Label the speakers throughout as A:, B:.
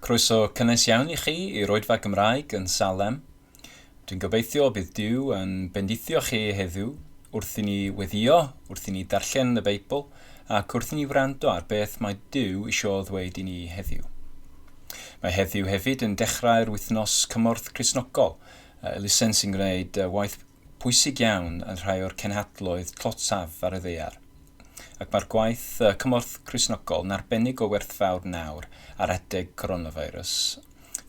A: Croeso cynnes iawn i chi i'r Oedfa Gymraeg yn Salem. Dwi'n gobeithio bydd Duw yn bendithio chi heddiw wrth i ni weddio, wrth i ni darllen y Beibl ac wrth i ni wrando ar beth mae Duw isio ddweud i ni heddiw. Mae heddiw hefyd yn dechrau'r wythnos cymorth Cristnogol, elusen sy'n gwneud waith pwysig iawn yn rhai o'r cenhadloedd tlotaf ar y ddaear. Ac mae'r gwaith cymorth Cristnogol yn arbennig o werthfawr nawr ar adeg coronavirus.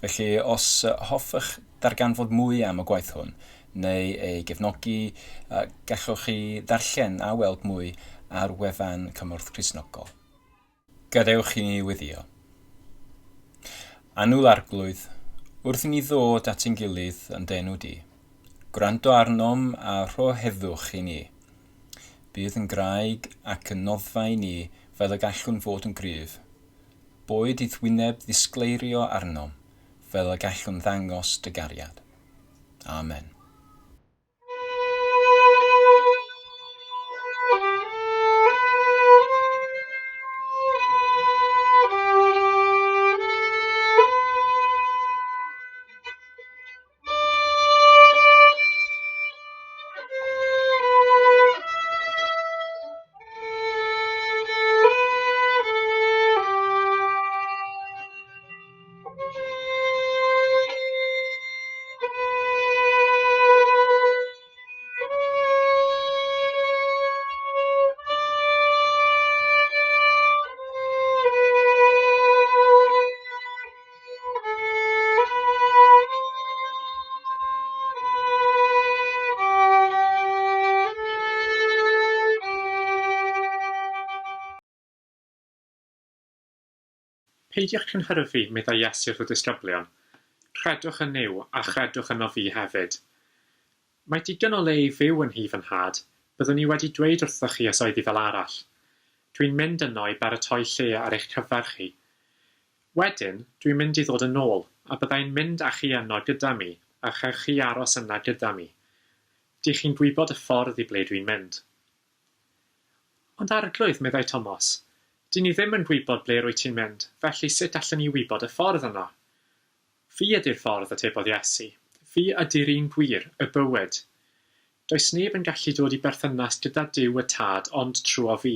A: Felly, os hoffech darganfod mwy am y gwaith hwn, neu ei gefnogi, gallwch chi ddarllen a weld mwy ar wefan cymorth Cristnogol. Gadewch i ni weddio. Anwl arglwydd, wrth i ni ddod at ein gilydd yn denw di. Gwrando arnom a rho heddwch i ni. Bydd yn graig ac yn noddfa i ni fel y gallwn fod yn gryf. Boed i ddwyneb ddisgleirio arnom fel y gallwn ddangos dy gariad. Amen.
B: Peidiwch cynhyrfu, meddai Iesu wrth y disgyblion. Rhedwch yn niw a chredwch yno fi hefyd. Mae digon o le i fyw yn hif yn had, byddwn ni wedi dweud wrthoch chi os oedd i fel arall. Dwi'n mynd yno i baratoi lle ar eich cyfer chi. Wedyn, dwi'n mynd i ddod yn ôl, a byddai'n mynd â chi yno gyda mi, a chewch chi aros yna gyda mi. Di chi'n gwybod y ffordd i ble dwi'n mynd. Ond arglwydd, meddai Thomas, dyn ni ddim yn gwybod ble rwy ti'n mynd, felly sut allan ni wybod y ffordd yno? Fi ydy'r ffordd, atebodd Iesu. Fi ydy'r un gwir, y bywyd. Does neb yn gallu dod i berthynas gyda Duw y Tad ond trwy fi.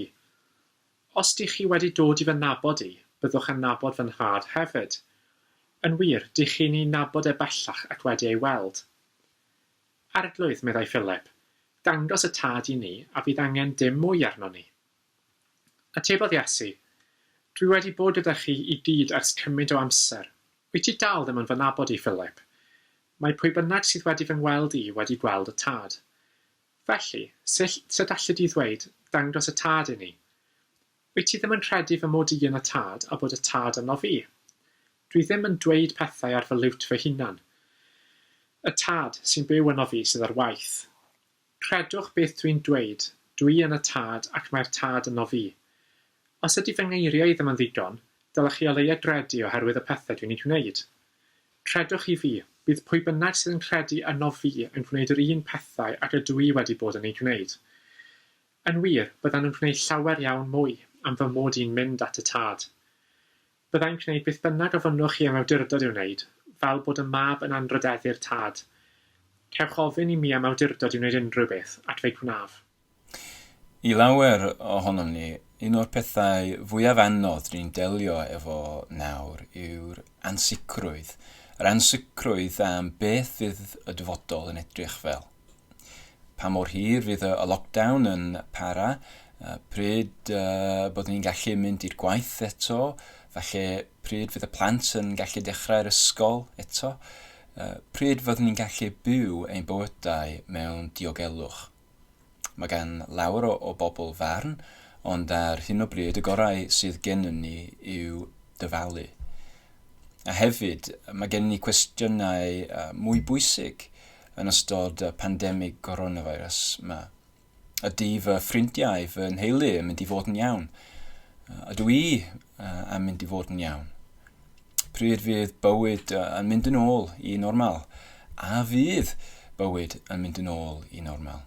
B: Os di chi wedi dod i fy nabod i, byddwch yn nabod fy nhad hefyd. Yn wir, di chi'n ei nabod e bellach ac wedi ei weld. Arglwydd, meddai Philip, dangos y Tad i ni a fydd angen dim mwy arno ni. Atebodd Iesu, dwi wedi bod gyda chi i gyd ers cymryd o amser. Wyt ti dal ddim yn fy nabod i, Philip? Mae pwy bynnag sydd wedi fy ngweld i wedi gweld y Tad. Felly, sut allai di ddweud, dangos y Tad i ni? Wyt ti ddim yn credu fy mod i yn y Tad a bod y Tad yno fi? Dwi ddim yn dweud pethau ar fy liwt fy hunan. Y Tad sy'n byw yno fi sydd ar waith. Credwch beth dwi'n dweud, dwi yn y Tad ac mae'r Tad yno fi. Os ydy fy ngeiriau ddim yn ddigon, dylech chi o leia gredu oherwydd y pethau dwi'n ei gwneud. Credwch i fi, bydd pwy bynnag sydd yn credu yno fi yn gwneud yr un pethau ac y dwi wedi bod yn ei gwneud. Yn wir, byddwn yn gwneud llawer iawn mwy am fy mod i'n mynd at y Tad. Byddai'n gwneud beth bynnag o fynnwch chi am awdurdod i'w wneud, fel bod y mab yn anrydeddu'r Tad. Cewch ofyn i mi am awdurdod i'w wneud unrhyw beth, ac fe'i wnaf.
A: I lawer ohonom ni, un o'r pethau fwyaf anodd ni'n delio efo nawr yw'r ansicrwydd. Yr ansicrwydd am beth fydd y dyfodol yn edrych fel. Pa mor hir fydd y lockdown yn para, pryd bod ni'n gallu mynd i'r gwaith eto, falle pryd fydd y plant yn gallu dechrau'r ysgol eto, pryd fyddwn ni'n gallu byw ein bywydau mewn diogelwch. Mae gan lawer o bobl farn, ond ar hyn o bryd y gorau sydd gennym ni yw dyfalu. A hefyd, mae gen ni cwestiynau mwy bwysig yn ystod y pandemig coronavirus yma. Ydy fy ffrindiau, fy nheulu yn mynd i fod yn iawn? Ydw i yn mynd i fod yn iawn? Pryd fydd bywyd yn mynd yn ôl i normal? A fydd bywyd yn mynd yn ôl i normal?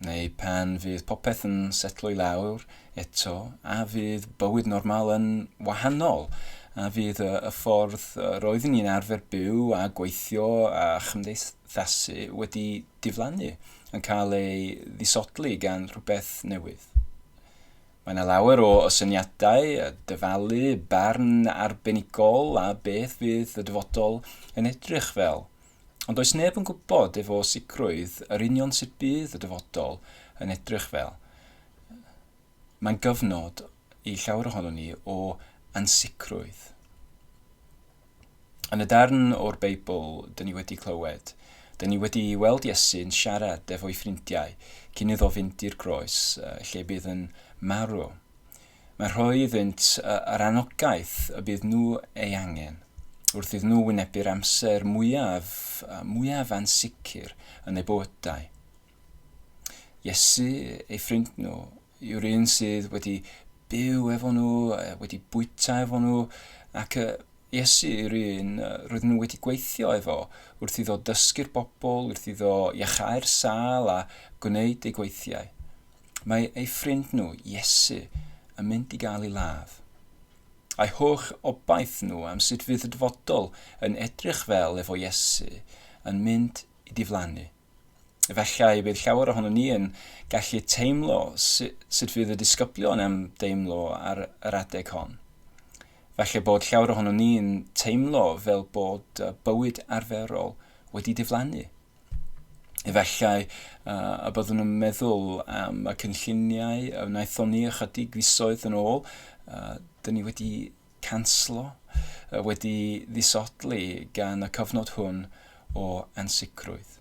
A: Neu pan fydd popeth yn setlo i lawr eto a fydd bywyd normal yn wahanol a fydd y ffordd roeddwn ni'n arfer byw a gweithio a chymdeithasu wedi diflannu yn cael ei ddisodli gan rhywbeth newydd. Mae yna lawer o syniadau, dyfalu, barn arbenigol a beth fydd y dyfodol yn edrych fel. Ond does neb yn gwybod efo sicrwydd yr union sut bydd y dyfodol yn edrych fel. Mae'n gyfnod i llawer ohono ni o ansicrwydd. Yn y darn o'r Beibl dyn ni wedi clywed, dyn ni wedi weld Iesu'n siarad efo'i ffrindiau cyn iddo fynd i'r groes, lle bydd yn marw. Mae'n rhoi iddynt yr anogaeth y bydd nhw ei angen, wrth iddyn nhw wynebu'r amser mwyaf ansicr yn eu bywydau. Iesu, ei ffrind nhw, yw'r un sydd wedi byw efo nhw, wedi bwyta efo nhw, ac Iesu yw'r un roedd nhw wedi gweithio efo wrth iddo dysgu'r bobl, wrth iddo iachau'r sâl a gwneud eu gweithiau. Mae ei ffrind nhw, Iesu, yn mynd i gael ei ladd. A'i holl obaith nhw am sut fydd y dyfodol yn edrych fel efo Iesu yn mynd i diflannu. Efallai bydd llawer ohono ni yn gallu teimlo sut fydd y disgyblion am deimlo ar yr adeg hon. Falle bod llawer ohono ni'n teimlo fel bod bywyd arferol wedi diflannu. Efallai y byddwn nhw'n meddwl am y cynlluniau y wnaethon ni ychydig fisoedd yn ôl, dyn ni wedi canslo, wedi ddisodli gan y cyfnod hwn o ansicrwydd.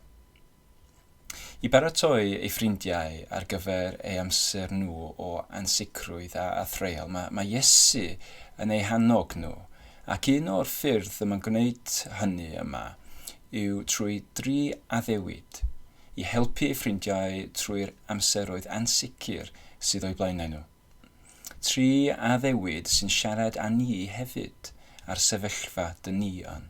A: I baratoi ei ffrindiau ar gyfer ei amser nhw o ansicrwydd a threial, mae Iesu yn eu hannog nhw, ac un o'r ffyrdd y mae'n gwneud hynny yma yw trwy 3 addewid i helpu ei ffrindiau trwy'r amseroedd ansicr sydd o'i blaenau nhw. 3 addewid sy'n siarad â ni hefyd ar sefyllfa dyn ni yn.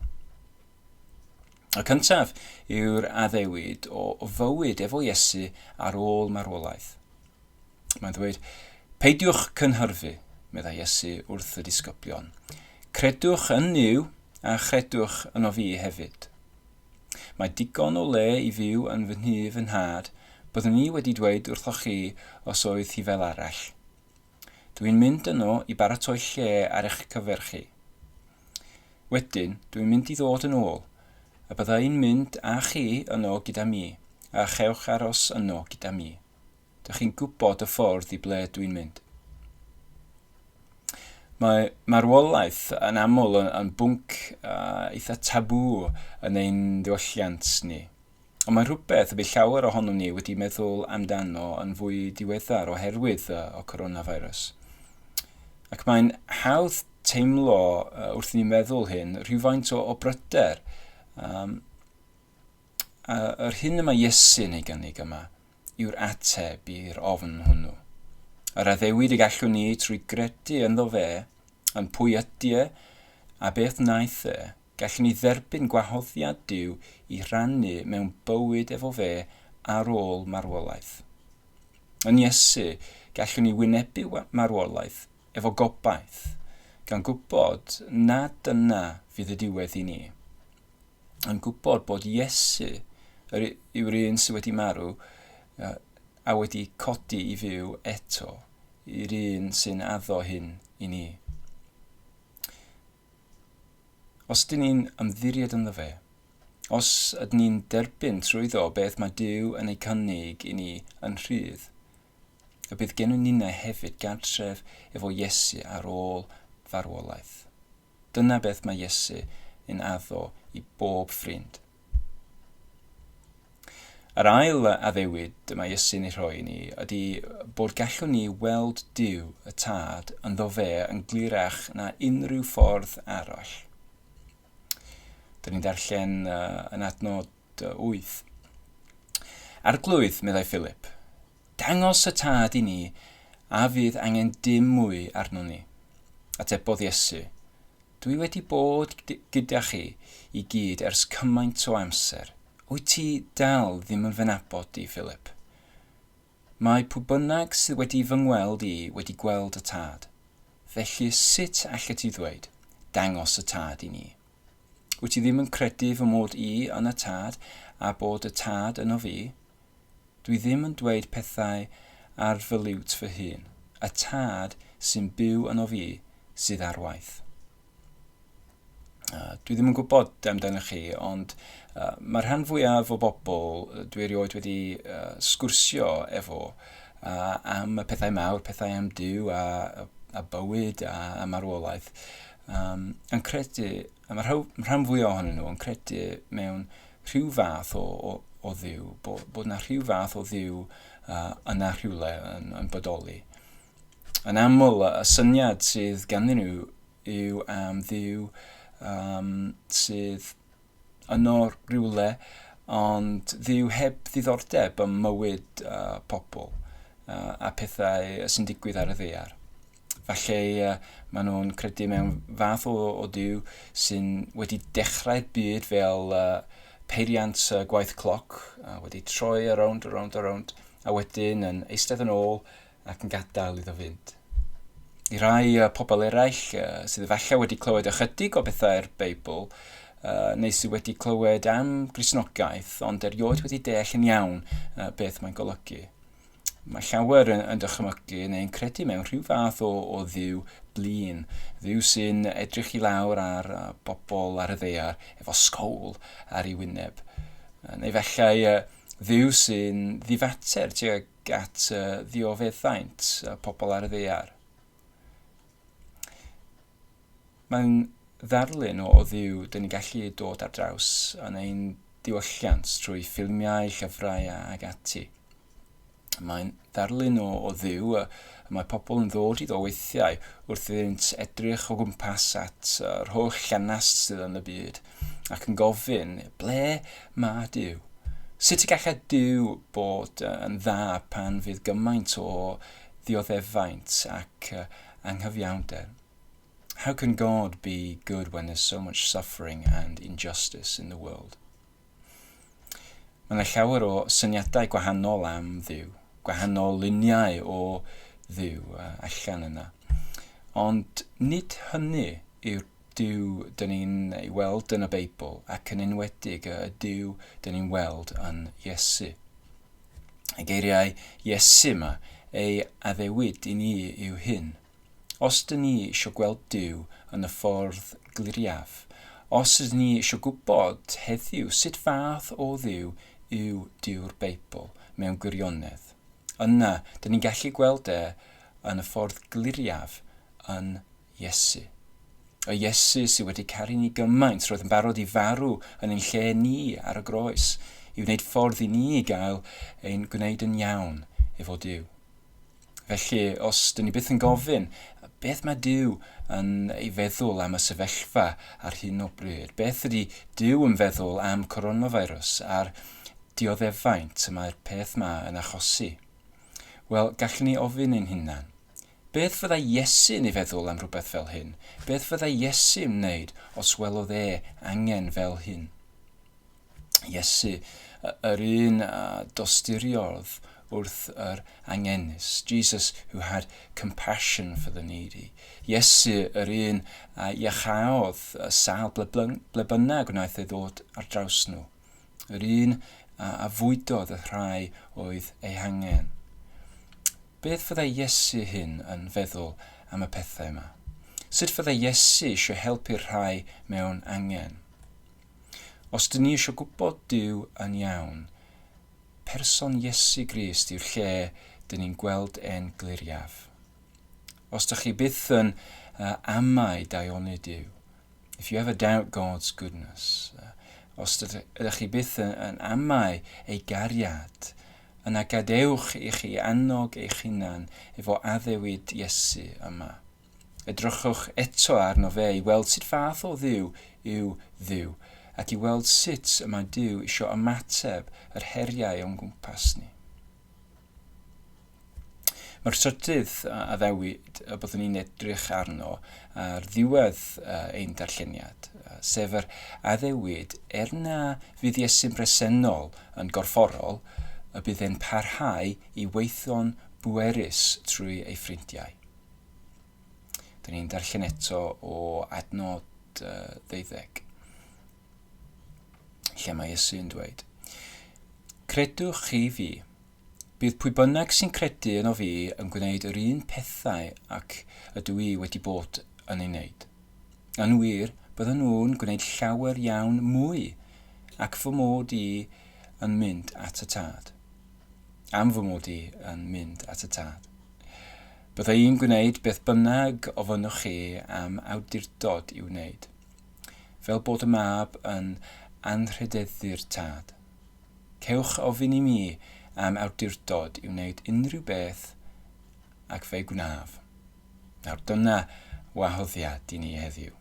A: Y cyntaf yw'r addewid o fywyd efo Iesu ar ôl marwolaeth. Mae'n dweud, peidiwch cynhyrfu, meddai Iesu wrth y disgyblion. Credwch yn Niw a chredwch yno fi hefyd. Mae digon o le i fyw yn fy nhyf yn nhad, byddwn ni wedi dweud wrthoch chi os oedd hi fel arall. Dwi'n mynd yno i baratoi lle ar eich cyfer chi. Wedyn, dwi'n mynd i ddod yn ôl, a byddai'n mynd â chi yno gyda mi, a chewch aros yno gyda mi. Dych chi'n gwybod y ffordd i ble dwi'n mynd. Mae marwolaeth yn aml yn bwnc eitha tabw yn ein diwylliant ni. Ond mae rhywbeth y bydd llawer ohono ni wedi meddwl amdano yn fwy diweddar oherwydd o coronavirus. Ac mae'n hawdd teimlo wrth ni meddwl hyn rhywfaint o bryder. Yr hyn yma Iesu'n ei gynnig yma yw'r ateb i'r ofn hwnnw. Yr addewid y gallwn ni trwy gredu ynddo fe, yn pwy ydy a beth wnaeth gallwn ni dderbyn gwahoddiad Duw i rannu mewn bywyd efo fe ar ôl marwolaeth. Yn Iesu gallwn ni wynebu marwolaeth efo gobaith, gan gwybod nad dyna fydd y diwedd i ni. Yn gwybod bod Iesu yw'r un sydd wedi marw a wedi codi i fyw eto, i'r un sy'n addo hyn i ni. Os dyn ni'n ymddiried ynddo fe, os ydyn ni'n derbyn trwyddo beth mae Duw yn ei cynnig i ni yn rhydd, y bydd gennym ni'n hefyd gartref efo Iesu ar ôl farwolaeth. Dyna beth mae Iesu yn addo i bob ffrind. Yr ail addewid mae Iesu'n ei rhoi ni ydy bod gallwn ni weld Duw y Tad ynddo fe yn glirach na unrhyw ffordd arall. Dyn ni'n darllen yn adnod 8. Arglwydd, meddai Philip, dangos y Tad i ni a fydd angen dim mwy arno ni. Atebodd Iesu, dwi wedi bod gyda chi i gyd ers cymaint o amser. Wyt ti dal ddim yn fy nabod i, Philip? Mae pwy bynnag sydd wedi fy ngweld i wedi gweld y Tad. Felly sut allet ti ddweud, dangos y tad i ni. Wyt ti ddim yn credu fy mod i yn y tad a bod y tad yno fi? Dwi ddim yn dweud pethau ar fy liwt fy hun. Y tad sy'n byw yno fi sydd ar waith. Dwi ddim yn gwybod amdano chi, ond mae'r rhan fwyaf o bobl dwi erioed wedi sgwrsio efo am y pethau mawr, pethau am Duw a bywyd a marwolaeth. Yn credu, mae'r rhan fwyaf ohonyn nhw yn credu mewn rhyw fath o Dduw, bod yna rhyw fath o Dduw yna rhywle yn bodoli. Yn aml, y syniad sydd ganddyn nhw yw am Dduw sydd yno rhywle, ond Dduw heb ddiddordeb ym mywyd pobl a pethau sy'n digwydd ar y ddaear. Falle maen nhw'n credu mewn fath o Dduw sy'n wedi dechrau'r byd fel peiriant gwaith cloc, wedi troi around, a wedyn yn eistedd yn ôl ac yn gadael iddo fynd. I rai pobl eraill sydd efallai wedi clywed ychydig o bethau'r Beibl, neu sydd wedi clywed am Gristnogaeth, ond erioed wedi deall yn iawn beth mae'n golygu. Mae llawer yn dychmygu neu'n credu mewn rhyw fath o Dduw blin, Dduw sy'n edrych i lawr ar bobl ar y ddaear efo sgowl ar ei wyneb. Neu fallai Dduw sy'n ddifater tuag at ddiofeddaint pobl ar y ddaear. Mae'n ddarlun o Dduw dyn ni'n gallu dod ar draws yn ein diwylliant trwy ffilmiau, llyfrau ac ati. Mae'n ddarlun o Dduw, mae pobl yn ddod iddo weithiau wrth iddynt edrych o gwmpas at yr holl llanast sydd yn y byd ac yn gofyn, ble mae Duw? Sut y gallai Duw bod yn dda pan fydd gymaint o ddioddefaint ac anghyfiawnder? How can God be good when there's so much suffering and injustice in the world? Mae yna llawer o syniadau gwahanol am Dduw, gwahanol luniau o Dduw allan yna. Ond nid hynny yw'r Duw dyn ni'n ei weld yn y Beibl ac yn enwedig y Duw dyn ni'n weld yn Iesu. Y geiriau Iesu yma, ei addewid i ni yw hyn. Os dyn ni eisiau gweld Duw yn y ffordd gliriaf, os ydyn ni eisiau gwybod heddiw sut fath o Dduw yw Duw'r Beibl mewn gwirionedd, yna, dyn ni'n gallu gweld yn y ffordd gliriaf yn Iesu. Y Iesu sydd wedi caru ni gymaint roedd yn barod i farw yn ein lle ni ar y groes, i wneud ffordd i ni gael ein gwneud yn iawn efo Duw. Felly, os dyn ni byth yn gofyn, beth mae Duw yn ei feddwl am y sefyllfa ar hyn o bryd? Beth ydy Duw yn feddwl am coronavirus a'r dioddefaint y mae'r peth yma yn achosi? Wel, gallwn ni ofyn ein hunan. Beth fyddai Iesu yn ei feddwl am rhywbeth fel hyn? Beth fyddai Iesu yn wneud os welodd angen fel hyn? Iesu, yr un dosturiodd wrth yr angenus. Jesus who had compassion for the needy. Iesu, yr un iachawdd sal ble bynnag wnaeth ei ddod ar draws nhw. Yr un a fwydodd y rhai oedd ei hangen. Beth fyddai Iesu hyn yn feddwl am y pethau yma? Sut fyddai Iesu eisiau helpu'r rhai mewn angen? Os dyn ni eisiau gwybod Duw yn iawn, person Iesu Grist yw'r lle dyn ni'n gweld e'n gliriaf. Os dych chi byth yn amau daioni Duw, if you ever doubt God's goodness, os ydych chi byth yn amau ei gariad, yna gadewch i chi annog eich hunan efo addewid Iesu yma. Edrychwch eto arno fe i weld sut fath o Dduw yw Dduw, ac i weld sut y mae Duw eisiau ymateb yr heriau o'n gwmpas ni. Mae'r trydydd addewid y byddwn ni'n edrych arno ar ddiwedd ein darlleniad, sef yr addewid na fydd Iesu'n bresennol yn gorfforol, y bydd e'n parhau i weithio'n bwerus trwy ei ffrindiau. Dyn ni'n darllen eto o adnod 12. Lle mae Iesu'n dweud, Credwch chi fi, bydd pwy bynnag sy'n credu yno fi yn gwneud yr un pethau ac ydw i wedi bod yn ei wneud. Yn wir, bydden nhw'n gwneud llawer iawn mwy ac fy mod i yn mynd at y tad. Am fy mod i yn mynd at y tad. Byddai i'n gwneud beth bynnag ofynnwch chi am awdurdod i'w wneud, fel bod y mab yn anrhydeddu'r tad. Cewch ofyn i mi am awdurdod i'w wneud unrhyw beth ac fe gwnaf. Nawr dyna wahoddiad i ni heddiw.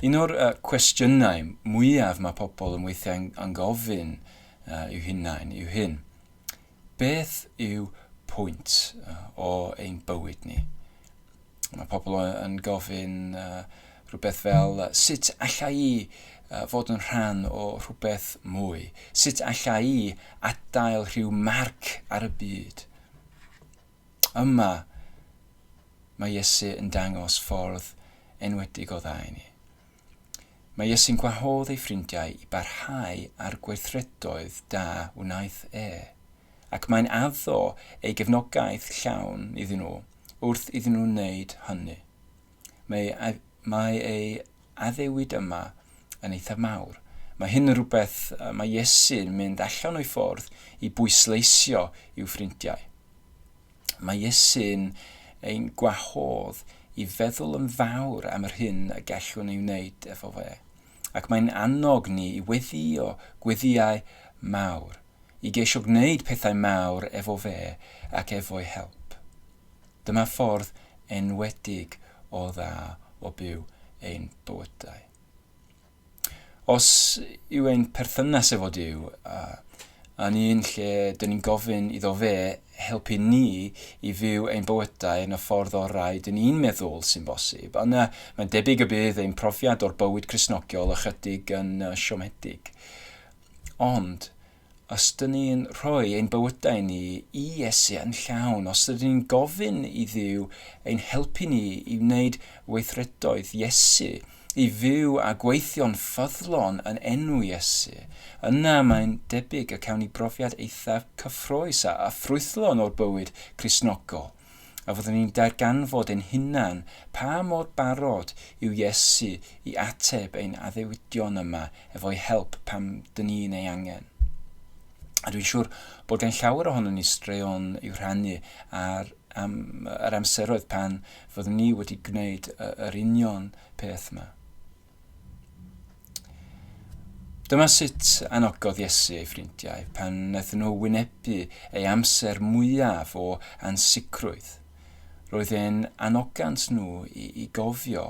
A: Un o'r cwestiynau mwyaf mae pobl yn weithiau yn gofyn i'w hunain yw hyn. Beth yw pwynt o ein bywyd ni? Mae pobl yn gofyn rhywbeth fel sut allai i fod yn rhan o rhywbeth mwy? Sut allai i adael rhyw marc ar y byd? Yma mae Iesu yn dangos ffordd enwedig o dda i ni. Mae Iesu'n gwahodd ei ffrindiau i barhau ar gweithredoedd da wnaeth ac mae'n addo ei gefnogaeth llawn iddyn nhw wrth iddyn nhw wneud hynny. Mae ei addewid yma yn eithaf mawr. Mae hyn yn rhywbeth mae Iesu'n mynd allan o'i ffordd i bwysleisio i'w ffrindiau. Mae Iesu'n ein gwahodd i feddwl yn fawr am yr hyn y gallwn ei wneud efo fe. Ac mae'n annog ni i weddio gweddiau mawr, i geisio gwneud pethau mawr efo fe ac efo'i help. Dyma ffordd enwedig o dda o byw ein bywydau. Os yw ein perthynas efo Duw yn un lle dyn ni'n gofyn iddo fe helpu ni i fyw ein bywydau yn y ffordd orau dyn ni'n meddwl sy'n bosib, yna mae'n debyg y bydd ein profiad o'r bywyd Cristnogiol ychydig yn siomedig. Ond, os dyn ni'n rhoi ein bywydau ni i Iesu yn llawn, os dyn ni'n gofyn i Dduw ein helpu ni i wneud weithredoedd Iesu, i fyw a gweithio'n ffyddlon yn enw Iesu, yna mae'n debyg y cawn ni brofiad eithaf cyffrous a ffrwythlon o'r bywyd Cristnogol, a fyddwn ni'n darganfod ein hunan pa mor barod yw Iesu i ateb ein addewidion yma efo'i help pam dyn ni'n ei angen. A dwi'n siŵr bod gan llawer ohonon ni straeon i'w rhannu ar yr amseroedd pan fyddwn ni wedi gwneud yr union peth yma. Dyma sut anogodd Iesu ei ffrindiau pan wnaethon nhw wynebu ei amser mwyaf o ansicrwydd. Roedd e'n anogant nhw i gofio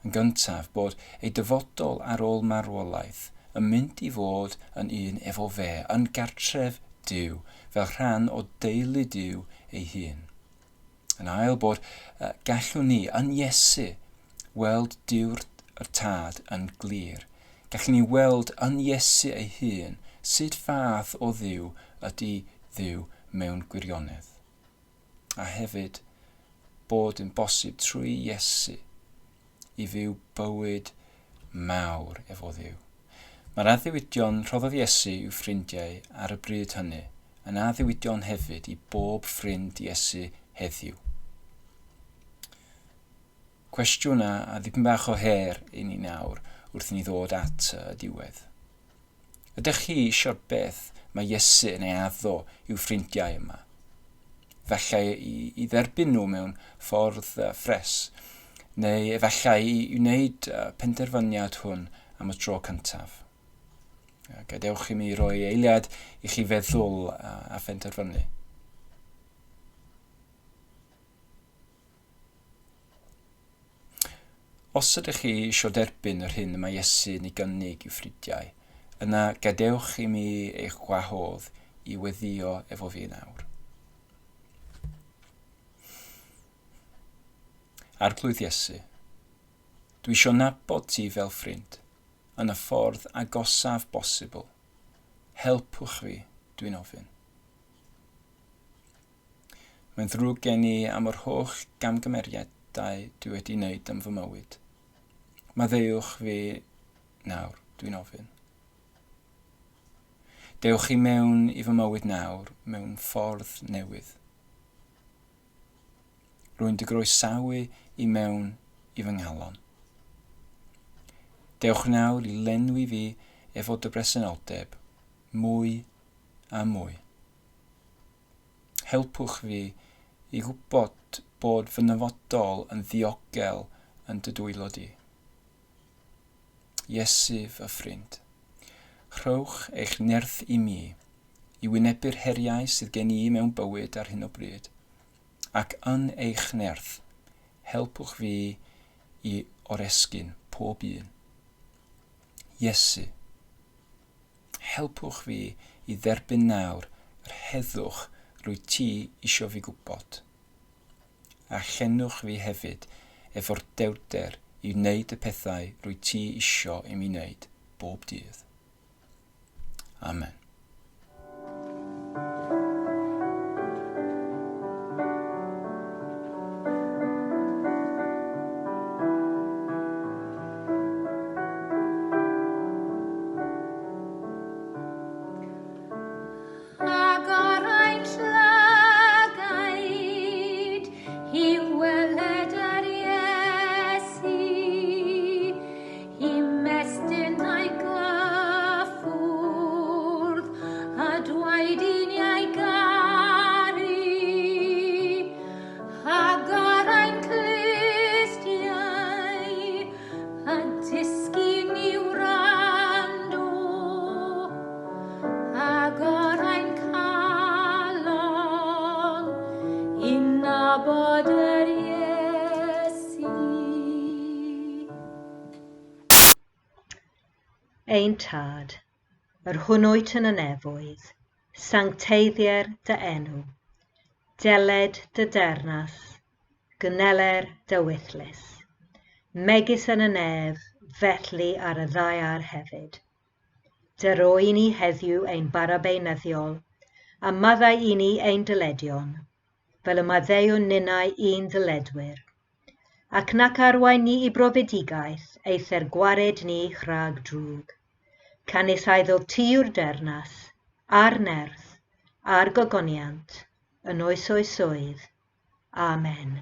A: yn gyntaf bod ei dyfodol ar ôl marwolaeth yn mynd i fod yn un efo fe, yn gartref Duw, fel rhan o deulu Duw ei hun. Yn ail bod gallwn ni yn Iesu weld Duw'r tad yn glir. Gallwn ni weld yn Iesu ei hun sut fath o Dduw ydy Dduw mewn gwirionedd. A hefyd bod yn bosib trwy Iesu i fyw bywyd mawr efo Dduw. Mae'r addewidion rhoddodd Iesu i'w ffrindiau ar y bryd hynny yn addewidion hefyd i bob ffrind Iesu heddiw. Cwestiwn a ddipyn bach o her i ni nawr wrth ni ddod at y diwedd. Ydych chi eisiau beth mae Iesu yn ei addo i'w ffrindiau yma? Efallai i dderbyn nhw mewn ffordd ffres, neu efallai i wneud penderfyniad hwn am y tro cyntaf. Gadewch i mi roi eiliad i chi feddwl a phenderfynu. Os ydych chi eisiau derbyn yr hyn mae Iesu'n ei gynnig i'w ffrindiau, yna gadewch i mi eich gwahodd i weddio efo fi nawr. Arglwydd Iesu, dwi eisiau nabod ti fel ffrind, yn y ffordd agosaf bosibl. Helpwch fi, dwi'n ofyn. Mae'n ddrwg gen i am yr holl gamgymeriadau dwi wedi wneud am fy mywyd. Maddeuwch fi nawr, dwi'n ofyn. Dewch chi mewn i fy mywyd nawr mewn ffordd newydd. Rwy'n dy groesawu i mewn i fy nghalon. Dewch nawr i lenwi fi efo dy bresenoldeb, mwy a mwy. Helpwch fi i gwybod bod fy nyfodol yn ddiogel yn dy dwylo di. Iesu fy ffrind, rhowch eich nerth i mi, i wynebu'r heriau sydd gen i mewn bywyd ar hyn o bryd, ac yn eich nerth, helpwch fi i oresgyn pob un. Iesu, helpwch fi i dderbyn nawr yr heddwch rwy ti isio fi gwybod. A llenwch fi hefyd efo'r dewrder i wneud y pethau rwy ti isio i mi wneud bob dydd. Amen.
C: Ein tad, yr hwnnwyt yn y nefoedd, sancteiddier dy enw, deled dy dernas, gyneler dy wythlys, megis yn y nef, felly ar y ddaiar hefyd. Dyro i ni heddiw ein barabeinyddiol, a maddau i ni ein dyledion, fel y maddeuwn ninnau un dyledwyr, ac nac arwain ni i brofedigaeth either gwared ni rhag drwg. Canis aiddo ti yw'r dernas, a'r nerth, a'r gogoniant, yn oes oesoedd. Amen.